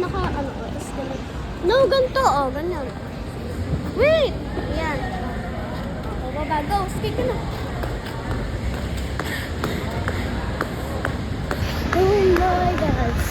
naka, ano, tapos ganun. No, ganito, oh, ganyan. Wait! Yan. O, baba, go. Skate ka na. Oh my God.